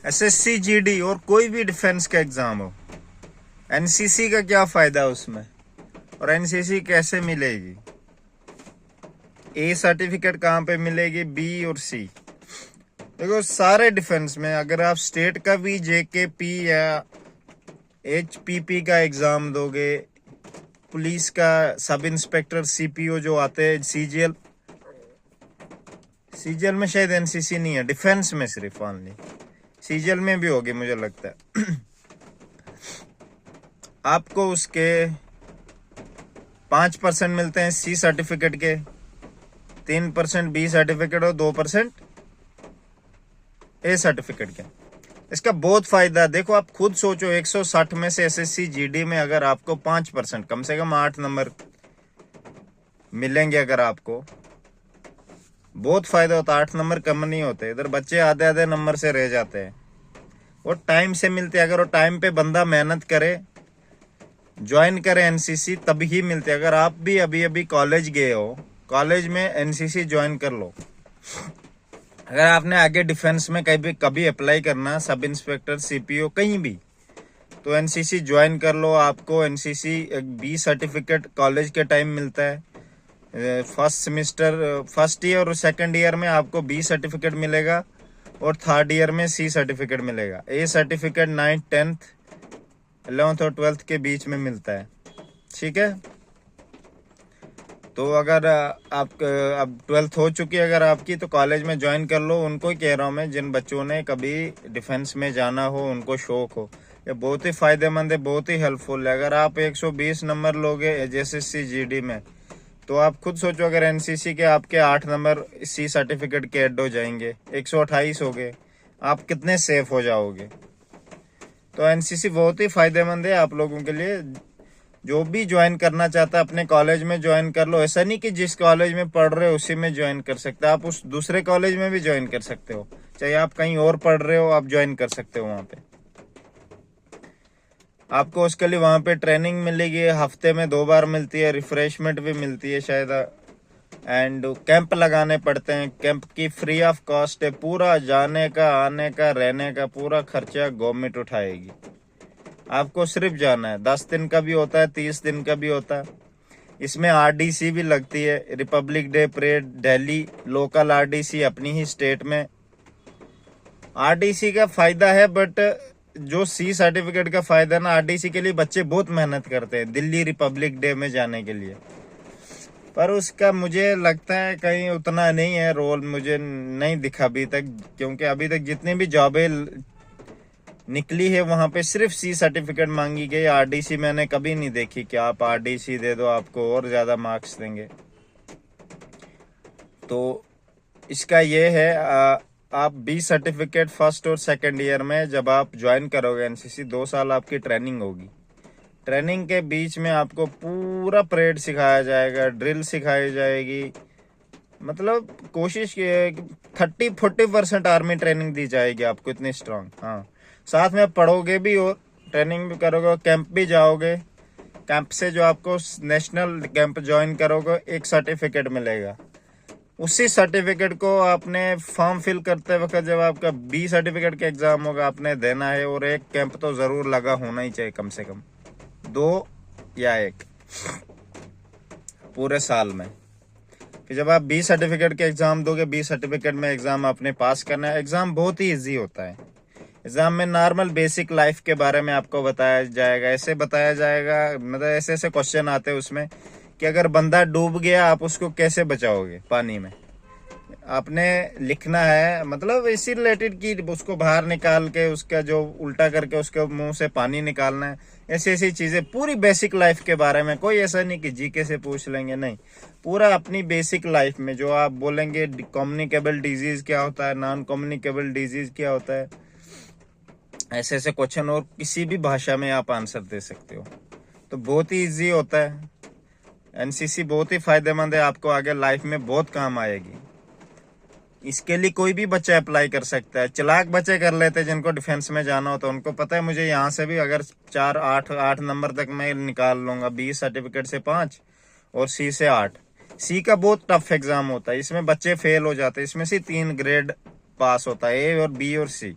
SSC GD और कोई भी डिफेंस का एग्जाम हो, एनसीसी का क्या फायदा उसमें, और एनसीसी कैसे मिलेगी, ए सर्टिफिकेट कहाँ पे मिलेगी, बी और सी। देखो सारे डिफेंस में अगर आप स्टेट का भी जेकेपी या एचपीपी का एग्जाम दोगे, पुलिस का सब इंस्पेक्टर सीपीओ जो आते हैं, सीजीएल में शायद एनसीसी नहीं है, डिफेंस में सिर्फ ऑनली, सीजीएल में भी होगी मुझे लगता है। आपको उसके 5% मिलते हैं सी सर्टिफिकेट के, 3% बी सर्टिफिकेट और 2% ए सर्टिफिकेट के। इसका बहुत फायदा, देखो आप खुद सोचो, 160 में से एसएससी जीडी में अगर आपको 5%, कम से कम 8 नंबर मिलेंगे, अगर आपको बहुत फायदा होता है। 8 नंबर कम नहीं होते, इधर बच्चे आधे आधे नंबर से रह जाते हैं, और टाइम से मिलते हैं। अगर वो टाइम पे बंदा मेहनत करे, ज्वाइन करे एनसीसी, तभी ही मिलते। अगर आप भी अभी अभी कॉलेज गए हो, कॉलेज में एनसीसी ज्वाइन कर लो। अगर आपने आगे डिफेंस में कभी अप्लाई करना, सब इंस्पेक्टर सीपीओ कहीं भी, तो एनसीसी ज्वाइन कर लो। आपको एनसीसी बी सर्टिफिकेट कॉलेज के टाइम मिलता है। फर्स्ट ईयर और सेकंड ईयर में आपको बी सर्टिफिकेट मिलेगा, और थर्ड ईयर में सी सर्टिफिकेट मिलेगा। A certificate 9th 10th 11th और 12th के बीच में मिलता है, ठीक है। तो अगर आप अब 12th हो चुकी है अगर आपकी, तो कॉलेज में ज्वाइन कर लो। उनको ही कह रहा हूँ मैं, जिन बच्चों ने कभी डिफेंस में जाना हो, उनको शौक हो, ये बहुत ही फायदेमंद है, बहुत ही हेल्पफुल है। अगर आप 120 नंबर लोगे एसएससी जीडी में, तो आप खुद सोचो, अगर एनसीसी के आपके 8 नंबर सी सर्टिफिकेट के ऐड हो जाएंगे, 128 हो गए, आप कितने सेफ हो जाओगे। तो एनसीसी बहुत ही फायदेमंद है आप लोगों के लिए। जो भी ज्वाइन करना चाहता है अपने कॉलेज में ज्वाइन कर लो। ऐसा नहीं कि जिस कॉलेज में पढ़ रहे हो उसी में ज्वाइन कर सकते हो, आप उस दूसरे कॉलेज में भी ज्वाइन कर सकते हो। चाहे आप कहीं और पढ़ रहे हो, आप ज्वाइन कर सकते हो वहां पे। आपको उसके लिए वहां पे ट्रेनिंग मिलेगी, हफ्ते में 2 बार मिलती है, रिफ्रेशमेंट भी मिलती है शायद, एंड कैंप लगाने पड़ते हैं। कैंप की फ्री ऑफ कॉस्ट है, पूरा जाने का, आने का, रहने का पूरा खर्चा गवर्नमेंट उठाएगी। आपको सिर्फ जाना है। 10 दिन का भी होता है, 30 दिन का भी होता है। इसमें आरडीसी भी लगती है, Republic day parade, Delhi local RDC अपनी ही स्टेट में। आरडीसी का फायदा है, बट जो सी सर्टिफिकेट का फायदा ना, आरडीसी के लिए बच्चे बहुत मेहनत करते हैं दिल्ली रिपब्लिक डे में जाने के लिए, पर उसका मुझे लगता है कहीं उतना नहीं है रोल, मुझे नहीं दिखा अभी तक। क्योंकि अभी तक जितनी भी जॉबें निकली है वहां पे सिर्फ सी सर्टिफिकेट मांगी गई, आरडीसी मैंने कभी नहीं देखी कि आप आरडीसी दे दो, आपको और ज्यादा मार्क्स देंगे। तो इसका ये है, आप बी सर्टिफिकेट फर्स्ट और सेकंड ईयर में जब आप ज्वाइन करोगे एनसीसी, 2 साल आपकी ट्रेनिंग होगी। ट्रेनिंग के बीच में आपको पूरा परेड सिखाया जाएगा, ड्रिल सिखाई जाएगी। मतलब कोशिश की 30-40% आर्मी ट्रेनिंग दी जाएगी आपको, इतनी स्ट्रांग। हाँ, साथ में पढ़ोगे भी और ट्रेनिंग भी करोगे, कैंप भी जाओगे। कैंप से जो आपको नेशनल कैंप ज्वाइन करोगे, एक सर्टिफिकेट मिलेगा। उसी सर्टिफिकेट को आपने फॉर्म फिल करते वक्त जब आपका बी सर्टिफिकेट का एग्जाम होगा, आपने देना है। और एक कैंप तो जरूर लगा होना ही चाहिए, कम से कम 2 या 1 पूरे साल में। कि जब आप बी सर्टिफिकेट के एग्जाम दोगे, बी सर्टिफिकेट में एग्जाम आपने पास करना है। एग्जाम बहुत ही इजी होता है। एग्जाम में नॉर्मल बेसिक लाइफ के बारे में आपको बताया जाएगा। ऐसे बताया जाएगा, मतलब ऐसे ऐसे क्वेश्चन आते हैं उसमें कि अगर बंदा डूब गया, आप उसको कैसे बचाओगे पानी में। आपने लिखना है, मतलब इसी रिलेटेड कि उसको बाहर निकाल के, उसका जो उल्टा करके उसके मुंह से पानी निकालना है। ऐसी ऐसी चीजें पूरी बेसिक लाइफ के बारे में। कोई ऐसा नहीं कि जीके से पूछ लेंगे, नहीं, पूरा अपनी बेसिक लाइफ में जो आप बोलेंगे कम्युनिकेबल डिजीज क्या होता है, नॉन कम्युनिकेबल डिजीज क्या होता है, ऐसे ऐसे क्वेश्चन और किसी भी भाषा में आप आंसर दे सकते हो। तो बहुत ही इजी होता है। एनसीसी बहुत ही फायदेमंद है, आपको आगे लाइफ में बहुत काम आएगी। इसके लिए कोई भी बच्चा अप्लाई कर सकता है। चालाक बच्चे कर लेते हैं, जिनको डिफेंस में जाना होता है, उनको पता है मुझे यहाँ से भी अगर 8 नंबर तक मैं निकाल लूंगा, बी सर्टिफिकेट से 5 और सी से 8। सी का बहुत टफ एग्जाम होता है, इसमें बच्चे फेल हो जाते हैं। इसमें से 3 ग्रेड पास होता है, ए और बी और सी।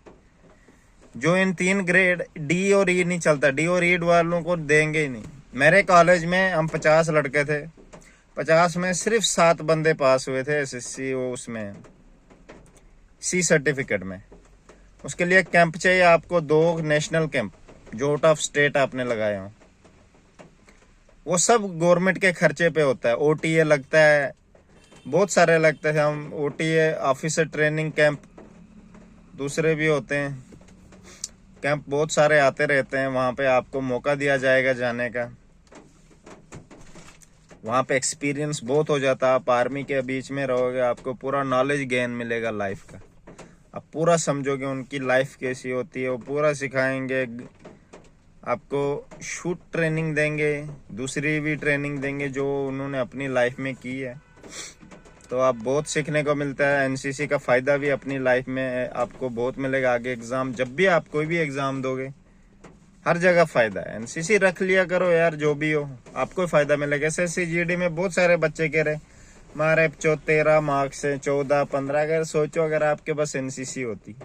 जो इन 3 ग्रेड डी और ई नहीं चलता, डी और ई वालों को देंगे ही नहीं। मेरे कॉलेज में हम 50 लड़के थे, 50 में सिर्फ 7 बंदे पास हुए थे एसएससी, वो उसमें सी सर्टिफिकेट में। उसके लिए कैंप चाहिए आपको, 2 नेशनल कैंप जो आउट ऑफ स्टेट आपने लगाए हो। वो सब गवर्नमेंट के खर्चे पे होता है। ओटीए लगता है, बहुत सारे लगते हैं। हम ओटीए, ऑफिसर ट्रेनिंग कैंप, दूसरे भी होते हैं कैंप, बहुत सारे आते रहते हैं। वहाँ पे आपको मौका दिया जाएगा जाने का। वहाँ पे एक्सपीरियंस बहुत हो जाता है। आप आर्मी के बीच में रहोगे, आपको पूरा नॉलेज गेन मिलेगा लाइफ का। आप पूरा समझोगे उनकी लाइफ कैसी होती है, वो पूरा सिखाएंगे आपको। शूट ट्रेनिंग देंगे, दूसरी भी ट्रेनिंग देंगे जो उन्होंने अपनी लाइफ में की है। तो आप बहुत सीखने को मिलता है। एनसीसी का फ़ायदा भी अपनी लाइफ में आपको बहुत मिलेगा आगे। एग्ज़ाम जब भी आप कोई भी एग्ज़ाम दोगे, हर जगह फ़ायदा है। एनसीसी रख लिया करो यार, जो भी हो आपको फ़ायदा मिलेगा। एसएससी जीडी में बहुत सारे बच्चे कह रहे हमारे 13 मार्क्स है, 14, 15। अगर सोचो अगर आपके पास एनसीसी होती,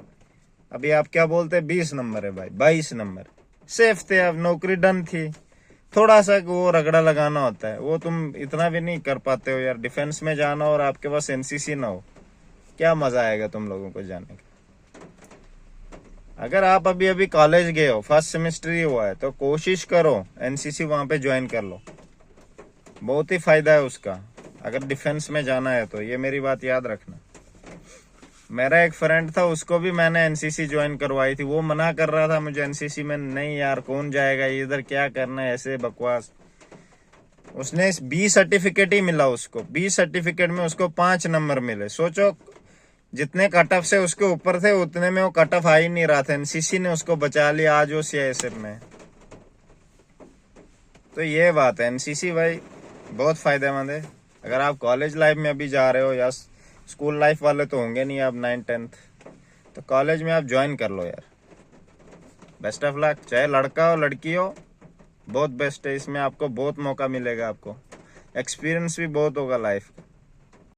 अभी आप क्या बोलते, 20 नंबर है भाई, 22 नंबर सेफ थे, अब नौकरी डन थी। थोड़ा सा वो रगड़ा लगाना होता है, वो तुम इतना भी नहीं कर पाते हो यार। डिफेंस में जाना और आपके पास एनसीसी ना हो, क्या मजा आएगा तुम लोगों को जाने का। अगर आप अभी अभी कॉलेज गए हो, फर्स्ट सेमेस्टर ही हुआ है, तो कोशिश करो एनसीसी वहां पे ज्वाइन कर लो। बहुत ही फायदा है उसका, अगर डिफेंस में जाना है तो। ये मेरी बात याद रखना। मेरा एक फ्रेंड था, उसको भी मैंने एनसीसी ज्वाइन करवाई थी। वो मना कर रहा था मुझे एनसीसी में, नहीं यार कौन जाएगा इधर, क्या करना है, ऐसे बकवास। उसने बी सर्टिफिकेट ही मिला उसको, बी सर्टिफिकेट में उसको 5 नंबर मिले। सोचो जितने कट ऑफ से उसके ऊपर थे, उतने में वो कट ऑफ आ ही नहीं रहा था। एनसीसी ने उसको बचा लिया, आज वो सीआईएसएफ में। तो ये बात है, एनसीसी भाई बहुत फायदेमंद है। अगर आप कॉलेज लाइफ में अभी जा रहे हो, या स्कूल लाइफ वाले तो होंगे नहीं आप 9th 10th, तो कॉलेज में आप ज्वाइन कर लो यार। बेस्ट ऑफ लक, चाहे लड़का हो लड़की हो, बहुत बेस्ट है। इसमें आपको बहुत मौका मिलेगा, आपको एक्सपीरियंस भी बहुत होगा लाइफ का।